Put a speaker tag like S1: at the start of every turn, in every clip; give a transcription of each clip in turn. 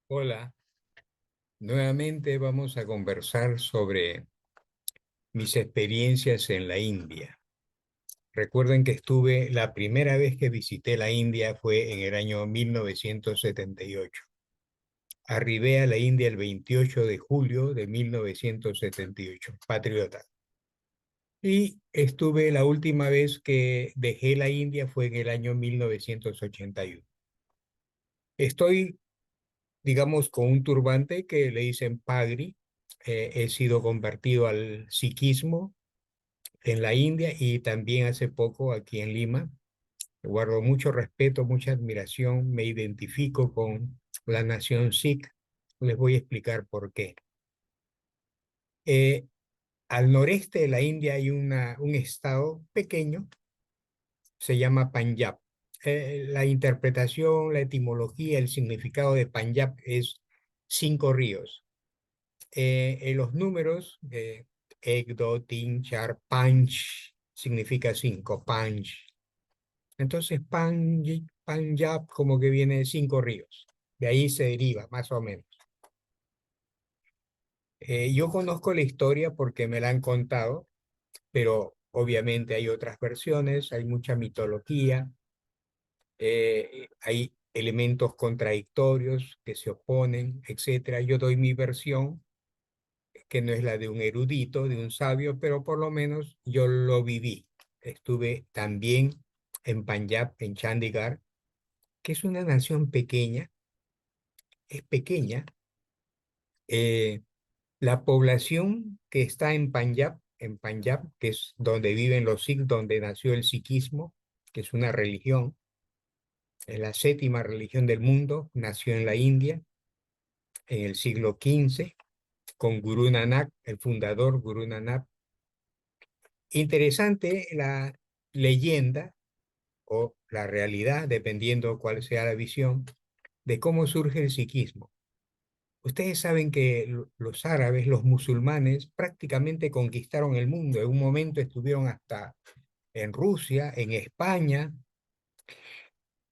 S1: Hola, nuevamente vamos a conversar sobre mis experiencias en la India. Recuerden que la primera vez que visité la India fue en el año 1978. Arribé a la India el 28 de julio de 1978, patriota. Y estuve la última vez que dejé la India fue en el año 1981. Estoy, digamos, con un turbante que le dicen pagri. He sido convertido al sikhismo en la India y también hace poco aquí en Lima. Guardo mucho respeto, mucha admiración, me identifico con la nación Sikh. Les voy a explicar por qué. Eh, Al noreste de la India hay un estado pequeño, se llama Punjab. La interpretación, la etimología, el significado de Punjab es cinco ríos. En los números, Ek, Do, Tin, Char, Panch, significa cinco, Panch. Entonces, Punjab como que viene de cinco ríos. De ahí se deriva, más o menos. Yo conozco la historia porque me la han contado, pero obviamente hay otras versiones, hay mucha mitología, hay elementos contradictorios que se oponen, etcétera. Yo doy mi versión, que no es la de un erudito, de un sabio, pero por lo menos yo lo viví. Estuve también en Punjab, en Chandigarh, que es una nación pequeña, es pequeña. Eh, la población que está en Punjab, que es donde viven los Sikhs, donde nació el sikhismo, que es una religión, es la séptima religión del mundo, nació en la India en el siglo XV, con Guru Nanak, el fundador Guru Nanak. Interesante la leyenda o la realidad, dependiendo cuál sea la visión, de cómo surge el sikhismo. Ustedes saben que los árabes, los musulmanes, prácticamente conquistaron el mundo. En un momento estuvieron hasta en Rusia, en España,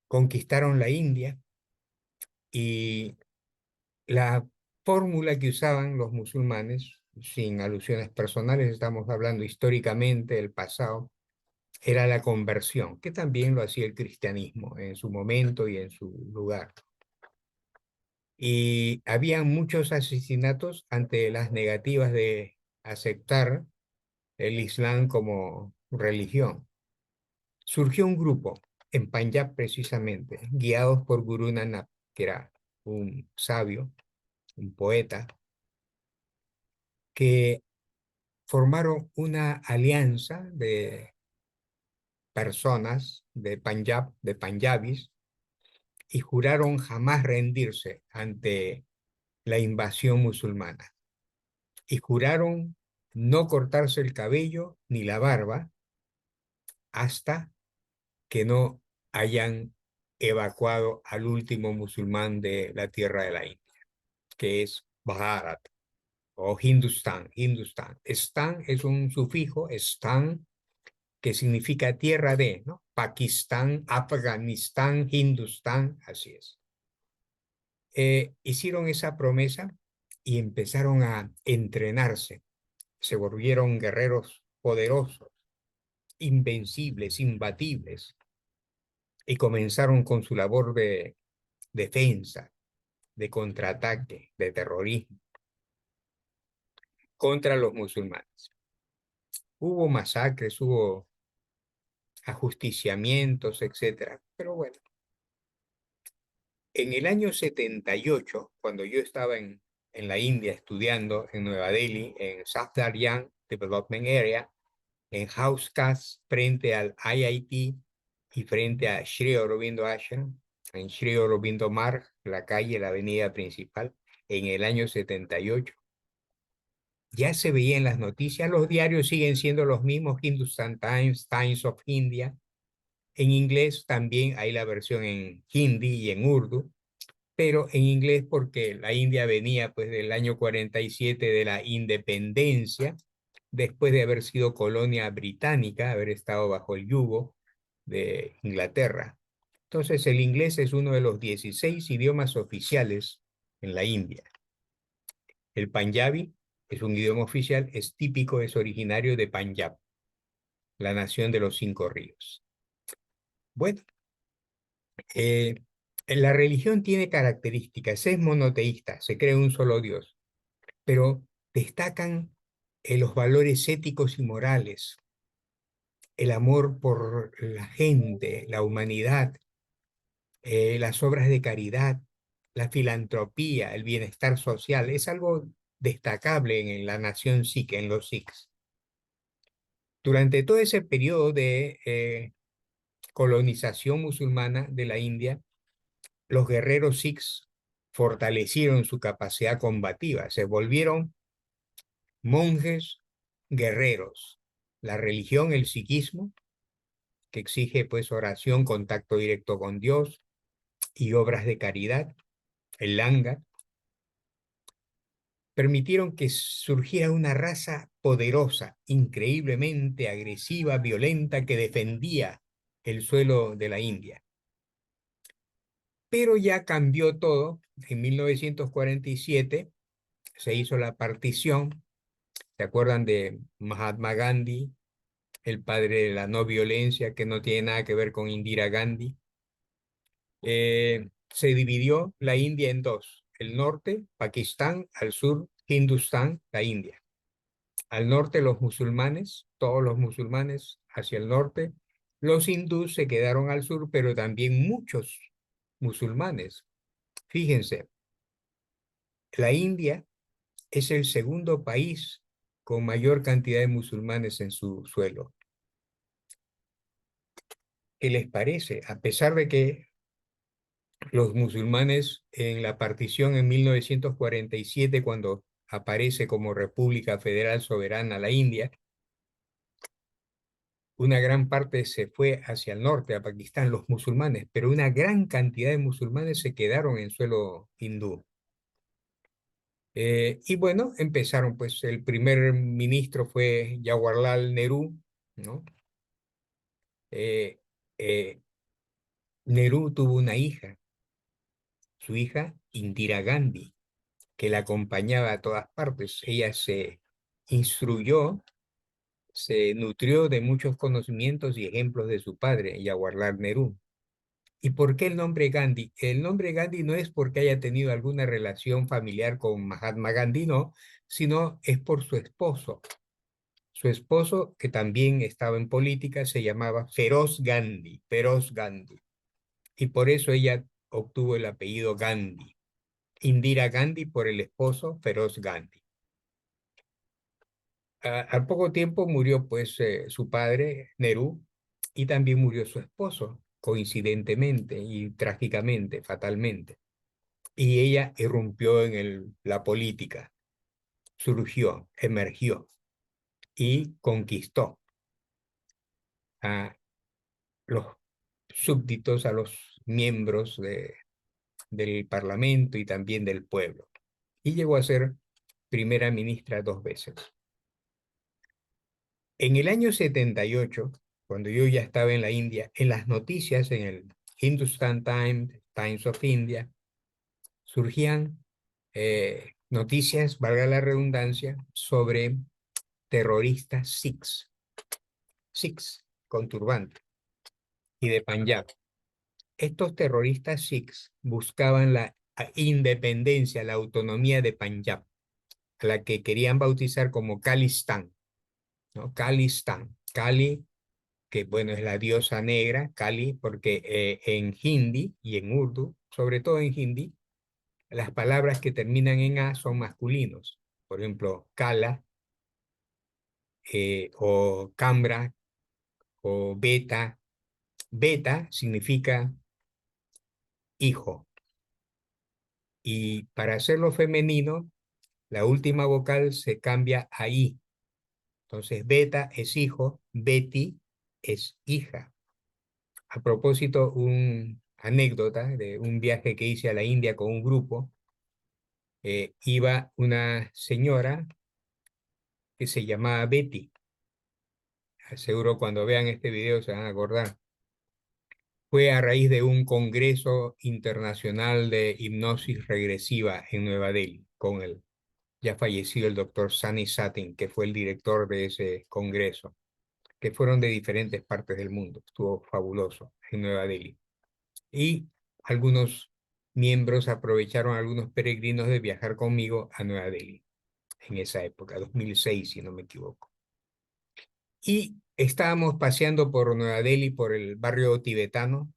S1: conquistaron la India y la fórmula que usaban los musulmanes, sin alusiones personales, estamos hablando históricamente del pasado, era la conversión, que también lo hacía el cristianismo en su momento y en su lugar. Y había muchos asesinatos ante las negativas de aceptar el Islam como religión. Surgió un grupo en Punjab precisamente, guiados por Guru Nanak, que era un sabio, un poeta, que formaron una alianza de personas de Punjab, de Punjabis, y juraron jamás rendirse ante la invasión musulmana. Y juraron no cortarse el cabello ni la barba hasta que no hayan evacuado al último musulmán de la tierra de la India, que es Bharat o Hindustán. Hindustán. Stan es un sufijo, Stan, que significa tierra de, ¿no? Pakistán, Afganistán, Hindustán, así es. Hicieron esa promesa y empezaron a entrenarse. Se volvieron guerreros poderosos, invencibles, imbatibles, y comenzaron con su labor de defensa, de contraataque, de terrorismo contra los musulmanes. Hubo masacres, hubo ajusticiamientos, etcétera. Pero bueno, en el año 78, cuando yo estaba en la India estudiando en Nueva Delhi, en Safdar Development Area, en House Khas, frente al IIT y frente a Sri Aurobindo Ashram, en Sri Aurobindo Marg, la calle, la avenida principal, en el año 78. Ya se veía en las noticias, los diarios siguen siendo los mismos, Hindustan Times, Times of India. En inglés también hay la versión en hindi y en urdu, pero en inglés porque la India venía pues del año 47 de la independencia, después de haber sido colonia británica, haber estado bajo el yugo de Inglaterra. Entonces el inglés es uno de los 16 idiomas oficiales en la India. El panjabi es un idioma oficial, es típico, es originario de Panjab, la nación de los 5 ríos. Bueno, eh, la religión tiene características, es monoteísta, se cree un solo Dios, pero destacan los valores éticos y morales, el amor por la gente, la humanidad, las obras de caridad, la filantropía, el bienestar social. Es algo destacable en la nación sikh, en los sikhs. Durante todo ese periodo de colonización musulmana de la India, los guerreros sikhs fortalecieron su capacidad combativa, se volvieron monjes guerreros. La religión, el sikhismo, que exige pues oración, contacto directo con Dios y obras de caridad, el Langar, permitieron que surgiera una raza poderosa, increíblemente agresiva, violenta, que defendía el suelo de la India. Pero ya cambió todo. En 1947 se hizo la partición. ¿Se acuerdan de Mahatma Gandhi, el padre de la no violencia, que no tiene nada que ver con Indira Gandhi? Se dividió la India en dos: el norte, Pakistán; al sur, Hindustán, la India. Al norte los musulmanes, todos los musulmanes hacia el norte; los hindús se quedaron al sur, pero también muchos musulmanes. Fíjense, la India es el segundo país con mayor cantidad de musulmanes en su suelo. ¿Qué les parece? A pesar de que los musulmanes en la partición en 1947, cuando aparece como República Federal Soberana la India, una gran parte se fue hacia el norte, a Pakistán, los musulmanes, pero una gran cantidad de musulmanes se quedaron en suelo hindú. Y bueno, empezaron, pues el primer ministro fue Jawaharlal Nehru, ¿no? Eh, eh, Nehru tuvo una hija, su hija Indira Gandhi, que la acompañaba a todas partes. Ella se instruyó, se nutrió de muchos conocimientos y ejemplos de su padre, Jawaharlal Nehru. ¿Y por qué el nombre Gandhi? El nombre Gandhi no es porque haya tenido alguna relación familiar con Mahatma Gandhi, no, sino es por su esposo. Su esposo, que también estaba en política, se llamaba Feroz Gandhi, Feroz Gandhi. Y por eso ella obtuvo el apellido Gandhi. Indira Gandhi por el esposo Feroz Gandhi. Al poco tiempo murió pues su padre, Nehru, y también murió su esposo, coincidentemente y trágicamente, fatalmente. Y ella irrumpió en la política, surgió, emergió y conquistó a los súbditos, a los miembros del Parlamento y también del pueblo. Y llegó a ser primera ministra 2 veces. En el año 78, cuando yo ya estaba en la India, en las noticias, en el Hindustan Times, Times of India, surgían noticias, valga la redundancia, sobre terroristas sikhs con turbante y de Panjab. Estos terroristas sikhs buscaban la independencia, la autonomía de Panjab, a la que querían bautizar como Khalistan, ¿no? Khalistan, Kali, que bueno, es la diosa negra, Kali, porque en hindi y en urdu, sobre todo en hindi, las palabras que terminan en A son masculinos. Por ejemplo, Kala, o Cambra, o Beta. Beta significa hijo. Y para hacerlo femenino, la última vocal se cambia a I. Entonces, Beta es hijo, Betty es hija. A propósito, una anécdota de un viaje que hice a la India con un grupo. Iba una señora que se llamaba Betty. Seguro cuando vean este video se van a acordar. fue a raíz de un congreso internacional de hipnosis regresiva en Nueva Delhi, con el ya fallecido el doctor Sani Satin, que fue el director de ese congreso, que fueron de diferentes partes del mundo. Estuvo fabuloso en Nueva Delhi. Y algunos miembros aprovecharon, algunos peregrinos, de viajar conmigo a Nueva Delhi en esa época, 2006, si no me equivoco. Y estábamos paseando por Nueva Delhi, por el barrio tibetano,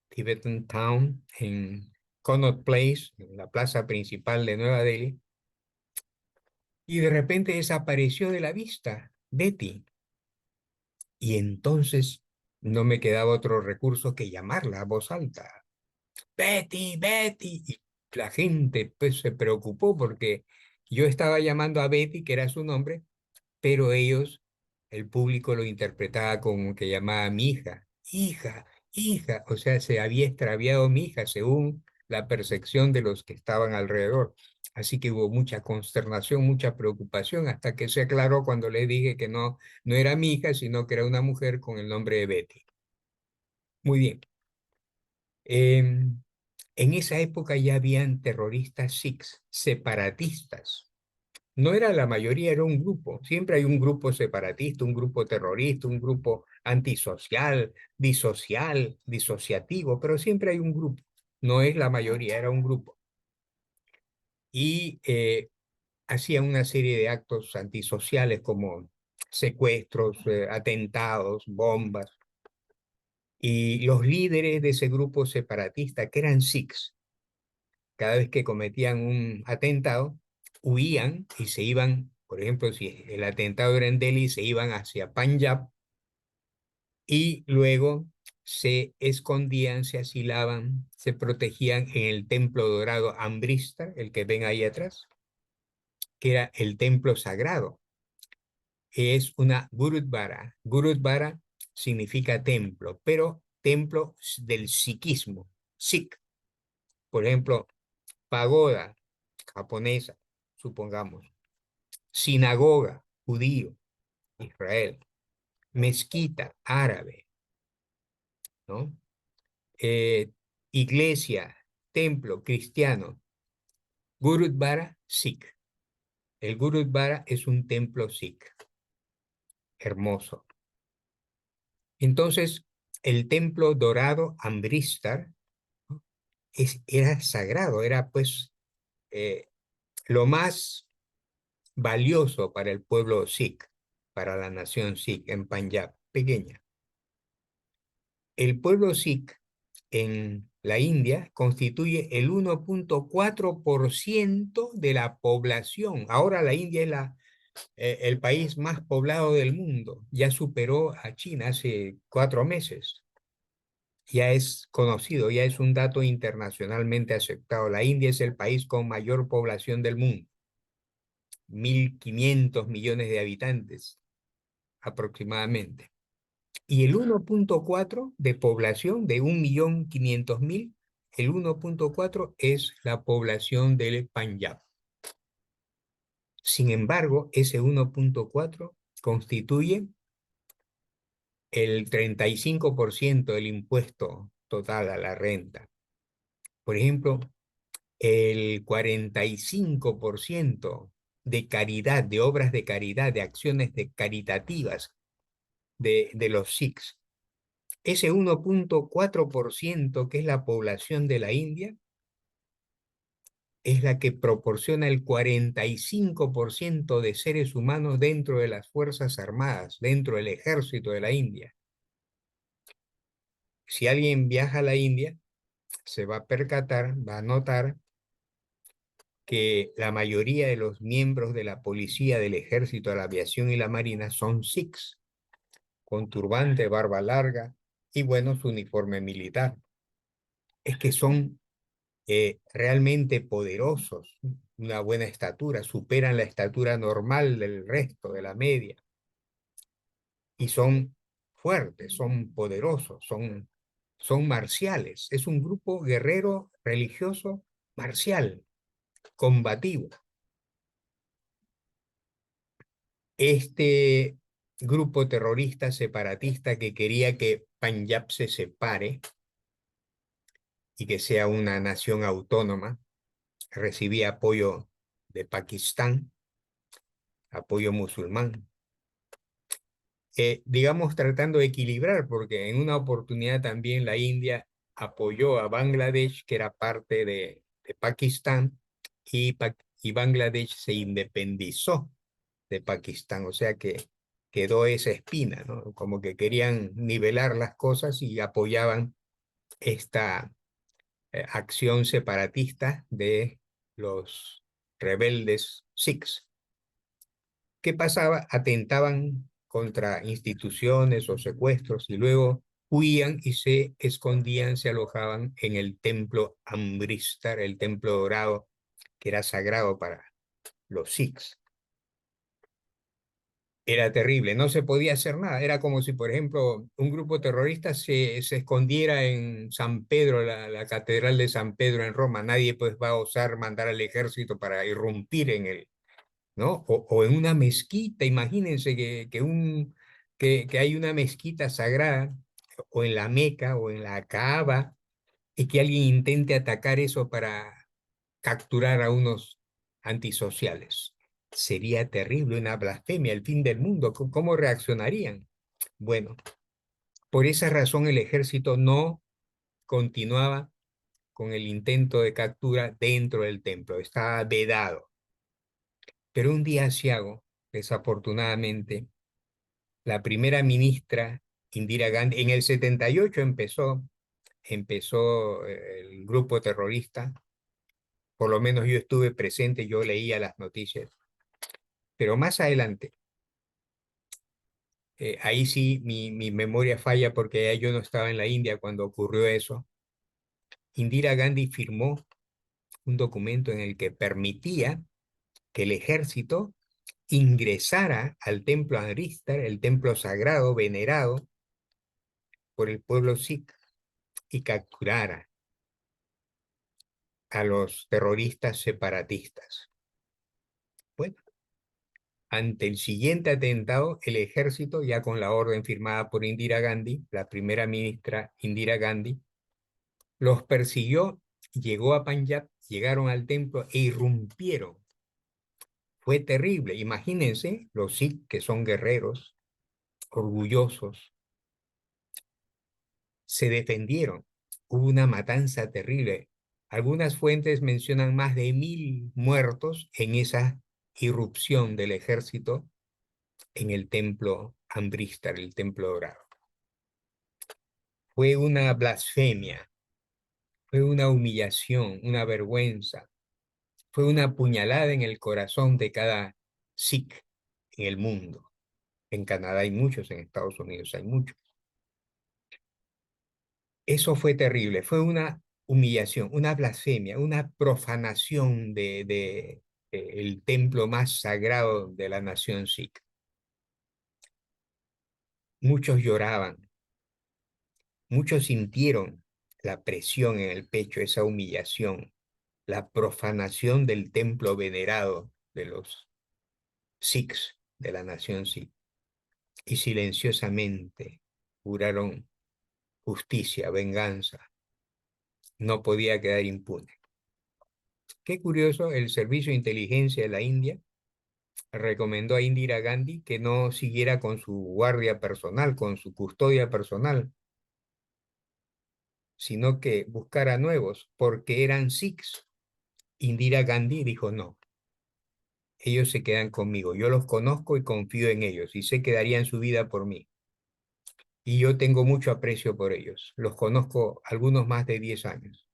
S1: Tibetan Town, en Connaught Place, en la plaza principal de Nueva Delhi, y de repente desapareció de la vista Betty. Y entonces no me quedaba otro recurso que llamarla a voz alta. Betty, Betty. Y la gente pues se preocupó porque yo estaba llamando a Betty, que era su nombre, pero ellos, el público lo interpretaba como que llamaba a mi hija, hija, hija, o sea, se había extraviado mi hija según la percepción de los que estaban alrededor. Así que hubo mucha consternación, mucha preocupación, hasta que se aclaró cuando le dije que no, no era mi hija, sino que era una mujer con el nombre de Betty. Muy bien. En esa época ya habían terroristas sikhs, separatistas. No era la mayoría, era un grupo. Siempre hay un grupo separatista, un grupo terrorista, un grupo antisocial, disocial, disociativo, pero siempre hay un grupo. No es la mayoría, era un grupo. Y hacían una serie de actos antisociales como secuestros, atentados, bombas. Y los líderes de ese grupo separatista, que eran sikhs, cada vez que cometían un atentado, huían y se iban, por ejemplo, si el atentado era en Delhi, se iban hacia Punjab y luego se escondían, se asilaban, se protegían en el templo dorado Amritsar, el que ven ahí atrás, que era el templo sagrado. Es una Gurudvara. Gurudvara significa templo, pero templo del sikhismo. Sikh, por ejemplo, pagoda japonesa, supongamos, sinagoga, judío, Israel, mezquita, árabe, ¿no? Eh, iglesia, templo, cristiano, Gurudvara, Sikh. El Gurudvara es un templo Sikh, hermoso. Entonces, el templo dorado Amritsar, ¿no? Era sagrado, era pues eh, lo más valioso para el pueblo Sikh, para la nación Sikh en Punjab, pequeña. El pueblo Sikh en la India constituye el 1,4% de la población. Ahora la India es el país más poblado del mundo. Ya superó a China hace 4 meses. Ya es conocido, ya es un dato internacionalmente aceptado. La India es el país con mayor población del mundo. 1.500 millones de habitantes aproximadamente. Y el 1,4 de población de 1.500.000, el 1,4 es la población del Punjab. Sin embargo, ese 1,4 constituye el 35% del impuesto total a la renta. Por ejemplo, el 45% de caridad, de obras de caridad, de acciones caritativas de los Sikhs. Ese 1,4% que es la población de la India es la que proporciona el 45% de seres humanos dentro de las Fuerzas Armadas, dentro del ejército de la India. Si alguien viaja a la India, se va a percatar, va a notar que la mayoría de los miembros de la policía, del ejército, de la aviación y la marina son sikhs, con turbante, barba larga y bueno, su uniforme militar. Es que son realmente poderosos, una buena estatura, superan la estatura normal del resto de la media y son fuertes, son poderosos, son marciales. Es un grupo guerrero religioso marcial, combativo. Este grupo terrorista separatista que quería que Panjab se separe y que sea una nación autónoma. Recibía apoyo de Pakistán, apoyo musulmán. Digamos, tratando de equilibrar, porque en una oportunidad también la India apoyó a Bangladesh, que era parte de Pakistán, y Bangladesh se independizó de Pakistán, o sea que quedó esa espina, ¿no? Como que querían nivelar las cosas y apoyaban esta acción separatista de los rebeldes Sikhs. ¿Qué pasaba? Atentaban contra instituciones o secuestros y luego huían y se escondían, se alojaban en el templo Amritsar, el templo dorado, que era sagrado para los Sikhs. Era terrible, no se podía hacer nada. Era como si, por ejemplo, un grupo terrorista se escondiera en San Pedro, la catedral de San Pedro en Roma. Nadie pues va a osar mandar al ejército para irrumpir en él, ¿no? O en una mezquita, imagínense que hay una mezquita sagrada, o en la Meca, o en la Kaaba, y que alguien intente atacar eso para capturar a unos antisociales. Sería terrible, una blasfemia, el fin del mundo. ¿Cómo reaccionarían? Bueno, por esa razón el ejército no continuaba con el intento de captura dentro del templo, estaba vedado. Pero un día asiago, desafortunadamente, la primera ministra Indira Gandhi, en el 78 empezó el grupo terrorista, por lo menos yo estuve presente, yo leía las noticias, pero más adelante, ahí sí mi memoria falla porque ya yo no estaba en la India cuando ocurrió eso. Indira Gandhi firmó un documento en el que permitía que el ejército ingresara al templo Amritsar, el templo sagrado venerado por el pueblo sikh, y capturara a los terroristas separatistas. Bueno, ante el siguiente atentado, el ejército, ya con la orden firmada por Indira Gandhi, la primera ministra Indira Gandhi, los persiguió, llegó a Panjab, llegaron al templo e irrumpieron. Fue terrible. Imagínense los Sikh, que son guerreros, orgullosos, se defendieron. Hubo una matanza terrible. Algunas fuentes mencionan más de 1000 muertos en esa irrupción del ejército en el templo Amritsar, el templo dorado. Fue una blasfemia, fue una humillación, una vergüenza, fue una puñalada en el corazón de cada Sikh en el mundo. En Canadá hay muchos, en Estados Unidos hay muchos. Eso fue terrible, fue una humillación, una blasfemia, una profanación el templo más sagrado de la nación Sikh. Muchos lloraban, muchos sintieron la presión en el pecho, esa humillación, la profanación del templo venerado de los Sikhs, de la nación Sikh. Y silenciosamente juraron justicia, venganza. No podía quedar impune. Qué curioso, el Servicio de Inteligencia de la India recomendó a Indira Gandhi que no siguiera con su guardia personal, con su custodia personal, sino que buscara nuevos, porque eran Sikhs. Indira Gandhi dijo, no, ellos se quedan conmigo, yo los conozco y confío en ellos, y sé que darían su vida por mí. Y yo tengo mucho aprecio por ellos, los conozco algunos más de 10 años.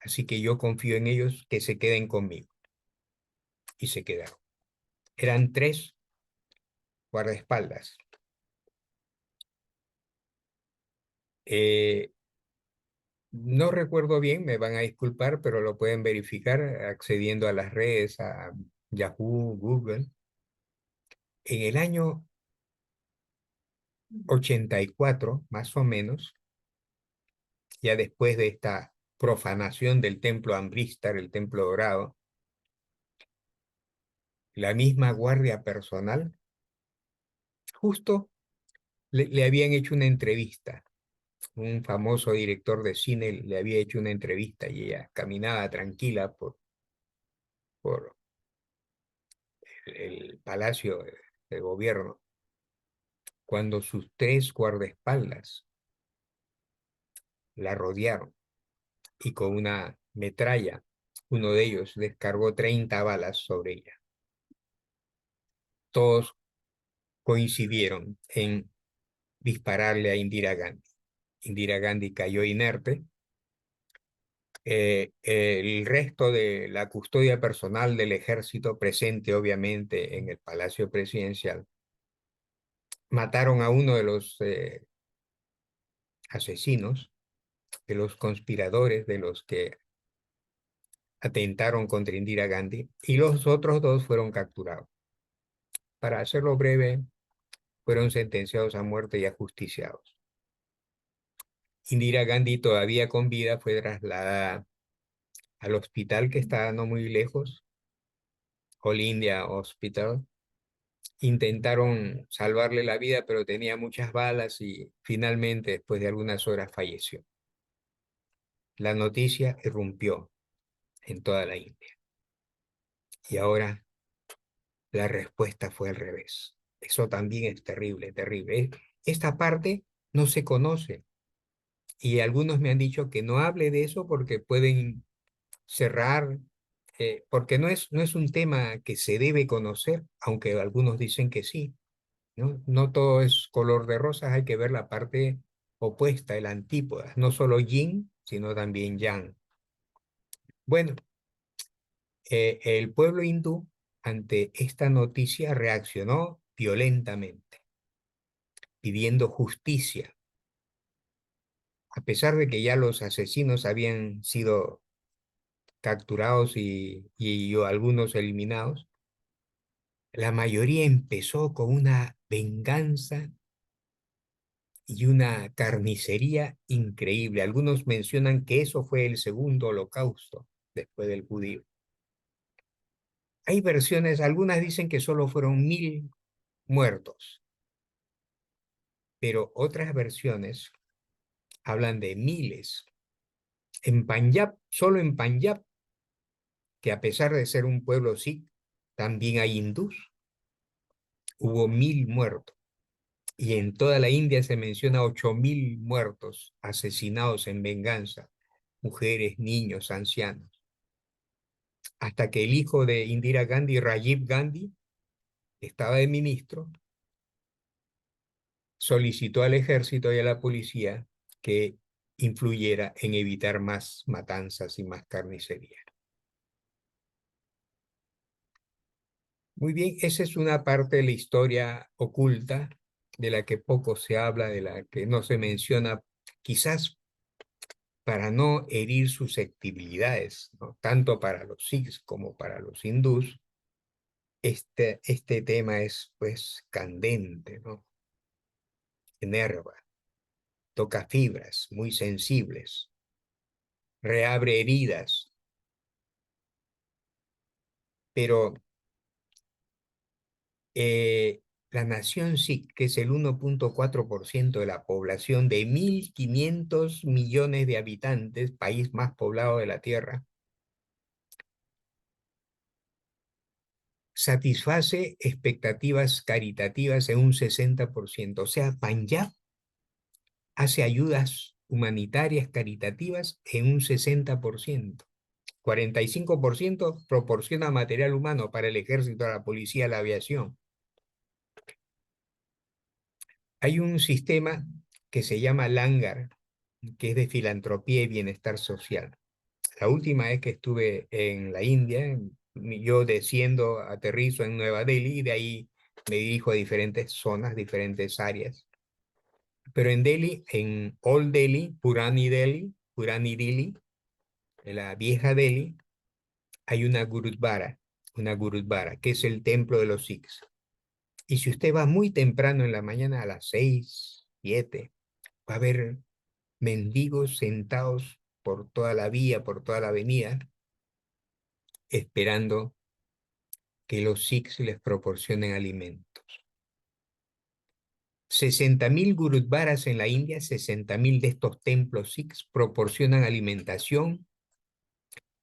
S1: Así que yo confío en ellos, que se queden conmigo. Y se quedaron. Eran 3 guardaespaldas. Eh, no recuerdo bien, me van a disculpar, pero lo pueden verificar accediendo a las redes, a Yahoo, Google. En el año 84, más o menos, ya después de esta profanación del templo Amritsar, el templo dorado, la misma guardia personal Justo le habían hecho una entrevista. Un famoso director de cine le había hecho una entrevista y ella caminaba tranquila por el palacio de gobierno cuando sus tres guardaespaldas la rodearon y con una metralla, uno de ellos descargó 30 balas sobre ella. Todos coincidieron en dispararle a Indira Gandhi. Indira Gandhi cayó inerte. El resto de la custodia personal del ejército presente, obviamente, en el Palacio Presidencial, mataron a uno de los asesinos, de los conspiradores, de los que atentaron contra Indira Gandhi, y los otros dos fueron capturados. Para hacerlo breve, fueron sentenciados a muerte y ajusticiados. Indira Gandhi, todavía con vida, fue trasladada al hospital que está no muy lejos, All India Hospital. Intentaron salvarle la vida, pero tenía muchas balas y finalmente, después de algunas horas, falleció. La noticia irrumpió en toda la India. Y ahora la respuesta fue al revés. Eso también es terrible, terrible. Esta parte no se conoce. Y algunos me han dicho que no hable de eso porque pueden cerrar, porque no es un tema que se debe conocer, aunque algunos dicen que sí, ¿no? No todo es color de rosas, hay que ver la parte opuesta, el antípoda, no solo yin, sino también yang. Bueno, el pueblo hindú ante esta noticia reaccionó violentamente, pidiendo justicia, a pesar de que ya los asesinos habían sido capturados y algunos eliminados. La mayoría empezó con una venganza y una carnicería increíble. Algunos mencionan que eso fue el segundo holocausto después del judío. Hay versiones, algunas dicen que solo fueron 1000 muertos, pero otras versiones hablan de miles. En Punjab, solo en Punjab, que a pesar de ser un pueblo sikh, también hay hindús, hubo 1000 muertos. Y en toda la India se menciona 8000 muertos asesinados en venganza, mujeres, niños, ancianos. Hasta que el hijo de Indira Gandhi, Rajiv Gandhi, estaba de ministro, solicitó al ejército y a la policía que influyera en evitar más matanzas y más carnicería. Muy bien, esa es una parte de la historia oculta de la que poco se habla, de la que no se menciona, quizás para no herir susceptibilidades, ¿no? Tanto para los sikhs como para los hindús. Este tema es pues candente, ¿no? Enerva, toca fibras muy sensibles, reabre heridas, pero la nación sikh, que es el 1,4% de la población de 1500 millones de habitantes, país más poblado de la Tierra, satisface expectativas caritativas en un 60%. O sea, Punjab hace ayudas humanitarias caritativas en un 60%. 45% proporciona material humano para el ejército, la policía, la aviación. Hay un sistema que se llama Langar, que es de filantropía y bienestar social. La última vez que estuve en la India, yo desciendo, aterrizo en Nueva Delhi y de ahí me dirijo a diferentes zonas, diferentes áreas. Pero en Delhi, en Old Delhi, Purani Delhi, en la vieja Delhi, hay una Gurudvara, que es el templo de los Sikhs. Y si usted va muy temprano en la mañana, a las 6, 7, va a ver mendigos sentados por toda la vía, por toda la avenida, esperando que los Sikhs les proporcionen alimentos. 60.000 gurudwaras en la India, 60.000 de estos templos sikhs proporcionan alimentación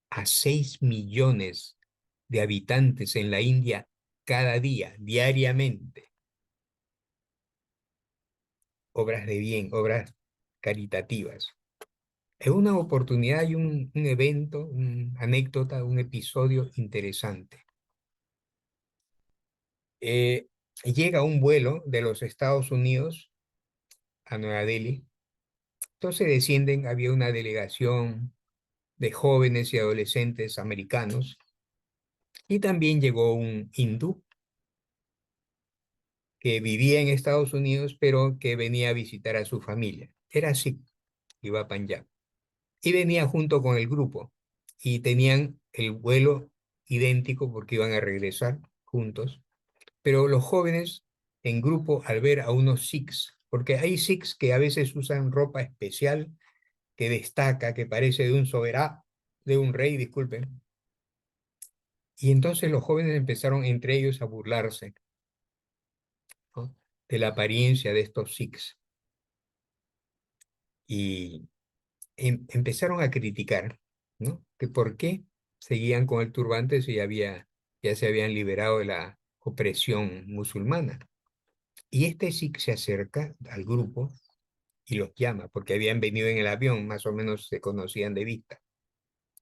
S1: a 6 millones de habitantes en la India cada día, diariamente. Obras de bien, obras caritativas. Es una oportunidad y un evento, una anécdota, un episodio interesante. Llega un vuelo de los Estados Unidos a Nueva Delhi. Entonces descienden, había una delegación de jóvenes y adolescentes americanos y también llegó un hindú que vivía en Estados Unidos pero que venía a visitar a su familia. Era así, iba a Punjab. Y venía junto con el grupo y tenían el vuelo idéntico porque iban a regresar juntos. Pero los jóvenes en grupo al ver a unos sikhs, porque hay sikhs que a veces usan ropa especial que destaca, que parece de un soberano, de un rey, disculpen. Y entonces los jóvenes empezaron entre ellos a burlarse, ¿no?, de la apariencia de estos sikhs. Y empezaron a criticar, ¿no?, que por qué seguían con el turbante si ya se habían liberado de la opresión musulmana. Y este sikh se acerca al grupo y los llama, porque habían venido en el avión, más o menos se conocían de vista,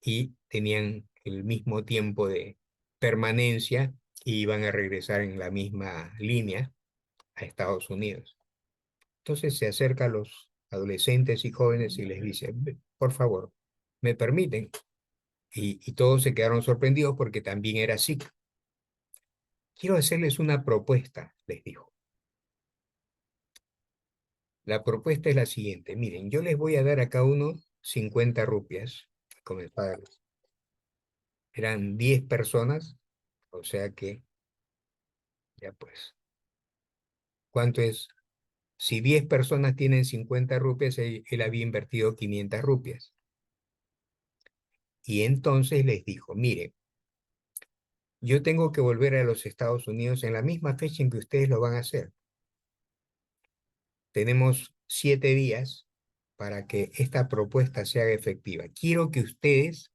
S1: y tenían el mismo tiempo de permanencia y iban a regresar en la misma línea a Estados Unidos. Entonces se acerca a los adolescentes y jóvenes y les dice, por favor, ¿me permiten? Y todos se quedaron sorprendidos porque también era así. Quiero hacerles una propuesta, les dijo. La propuesta es la siguiente. Miren, yo les voy a dar a cada uno 50 rupias. Comenzaron. Eran 10 personas, o sea que, ya pues, ¿cuánto es? Si 10 personas tienen 50 rupias, él había invertido 500 rupias. Y entonces les dijo, mire, yo tengo que volver a los Estados Unidos en la misma fecha en que ustedes lo van a hacer. Tenemos 7 días para que esta propuesta se haga efectiva. Quiero que ustedes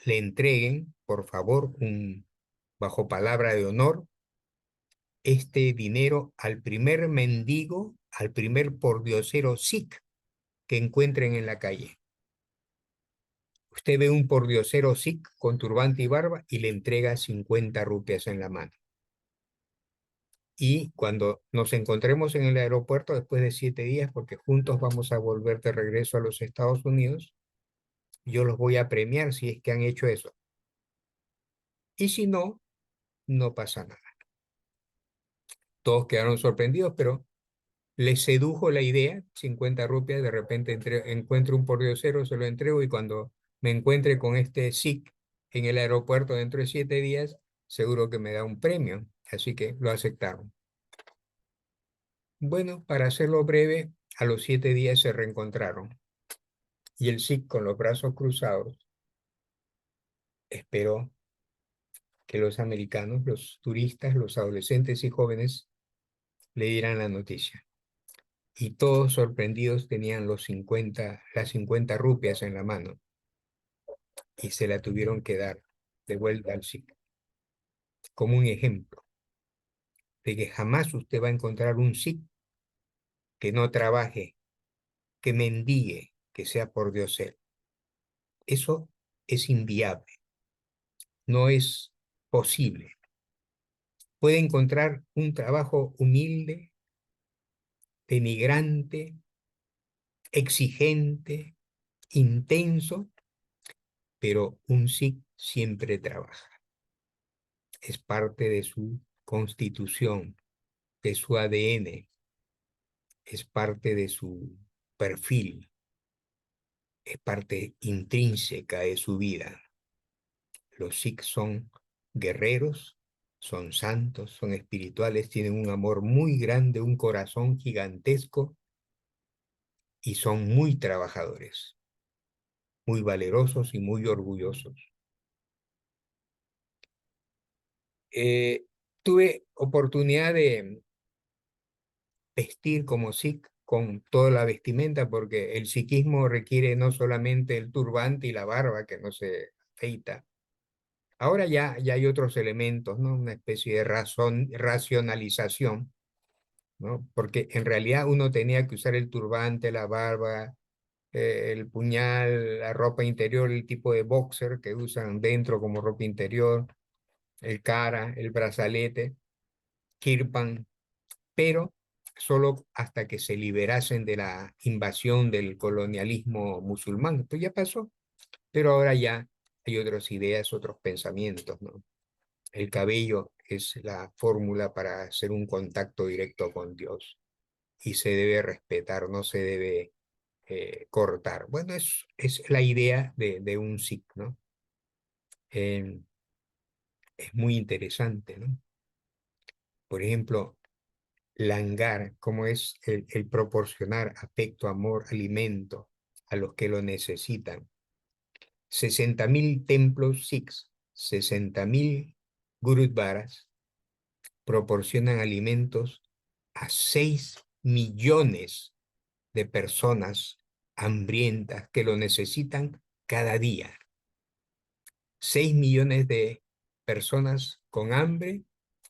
S1: le entreguen, por favor, bajo palabra de honor, este dinero al primer mendigo, al primer pordiosero sikh que encuentren en la calle. Usted ve un pordiosero sikh con turbante y barba y le entrega 50 rupias en la mano. Y cuando nos encontremos en el aeropuerto después de 7 días, porque juntos vamos a volver de regreso a los Estados Unidos, yo los voy a premiar si es que han hecho eso. Y si no, no pasa nada. Todos quedaron sorprendidos, pero les sedujo la idea, 50 rupias, de repente encuentro un pordiosero, se lo entrego y cuando me encuentre con este sikh en el aeropuerto dentro de 7 días, seguro que me da un premio. Así que lo aceptaron. Bueno, para hacerlo breve, a los 7 días se reencontraron y el sikh con los brazos cruzados esperó que los americanos, los turistas, los adolescentes y jóvenes le dieran la noticia. Y todos sorprendidos tenían las 50 rupias en la mano y se la tuvieron que dar de vuelta al sikh, como un ejemplo de que jamás usted va a encontrar un sikh que no trabaje, que mendigue, que sea por Dios él. Eso es inviable, no es posible. Puede encontrar un trabajo humilde, denigrante, exigente, intenso, pero un sikh siempre trabaja. Es parte de su constitución, de su ADN, es parte de su perfil, es parte intrínseca de su vida. Los sikhs son guerreros, son santos, son espirituales, tienen un amor muy grande, un corazón gigantesco y son muy trabajadores, muy valerosos y muy orgullosos. Eh, Tuve oportunidad vestir como sikh con toda la vestimenta, porque el sikhismo requiere no solamente el turbante y la barba que no se afeita. Ahora ya hay otros elementos, ¿no? Una especie de racionalización, ¿no? Porque en realidad uno tenía que usar el turbante, la barba, el puñal, la ropa interior, el tipo de boxer que usan dentro como ropa interior, el cara, el brazalete, kirpan, pero solo hasta que se liberasen de la invasión del colonialismo musulmán. Esto ya pasó, pero ahora ya hay otras ideas, otros pensamientos, ¿no? El cabello es la fórmula para hacer un contacto directo con Dios y se debe respetar, no se debe cortar. Bueno, es la idea de un sikh, ¿no? Eh, es muy interesante, ¿no? Por ejemplo, langar, como es el proporcionar afecto, amor, alimento a los que lo necesitan. 60.000 templos sikhs, 60.000 gurudwaras proporcionan alimentos a 6 millones de personas hambrientas que lo necesitan cada día. 6 millones de personas con hambre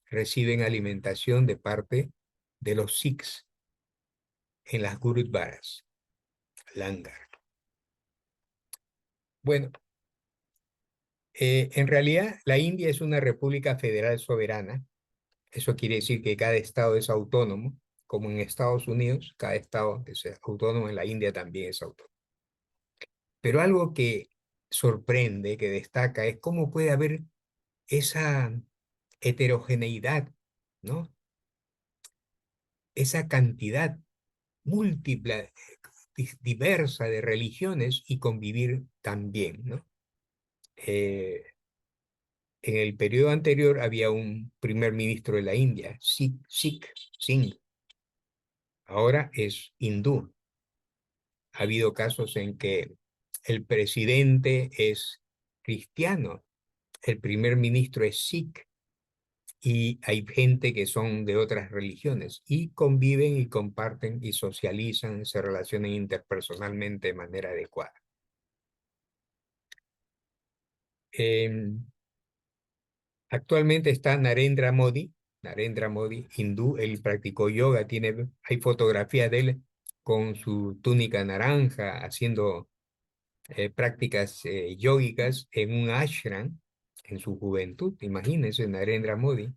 S1: reciben alimentación de parte de los sikhs en las gurudwaras, langar. Bueno, en realidad la India es una república federal soberana. Eso quiere decir que cada estado es autónomo, como en Estados Unidos, cada estado es autónomo, en la India también es autónomo. Pero algo que sorprende, que destaca, es cómo puede haber esa heterogeneidad, ¿no? Esa cantidad múltiple, diversa de religiones y convivir también, ¿no? Eh, en el periodo anterior había un primer ministro de la India, Singh, ahora es hindú. Ha habido casos en que el presidente es cristiano, el primer ministro es sikh y hay gente que son de otras religiones y conviven y comparten y socializan, se relacionan interpersonalmente de manera adecuada. Actualmente está Narendra Modi, hindú, él practicó yoga, hay fotografías de él con su túnica naranja haciendo prácticas yógicas en un ashram en su juventud, imagínense, Narendra Modi.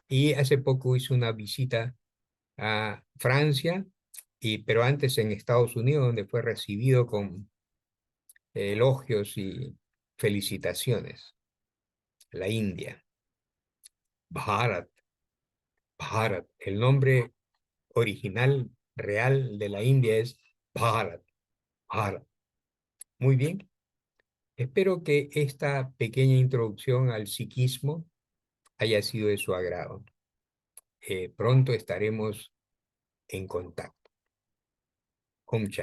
S1: Y hace poco hizo una visita a Francia, pero antes en Estados Unidos, donde fue recibido con elogios y felicitaciones. La India, Bharat, Bharat, el nombre original real de la India es Bharat, Bharat. Muy bien, espero que esta pequeña introducción al sikhismo haya sido de su agrado. Pronto estaremos en contacto. Om Shanti.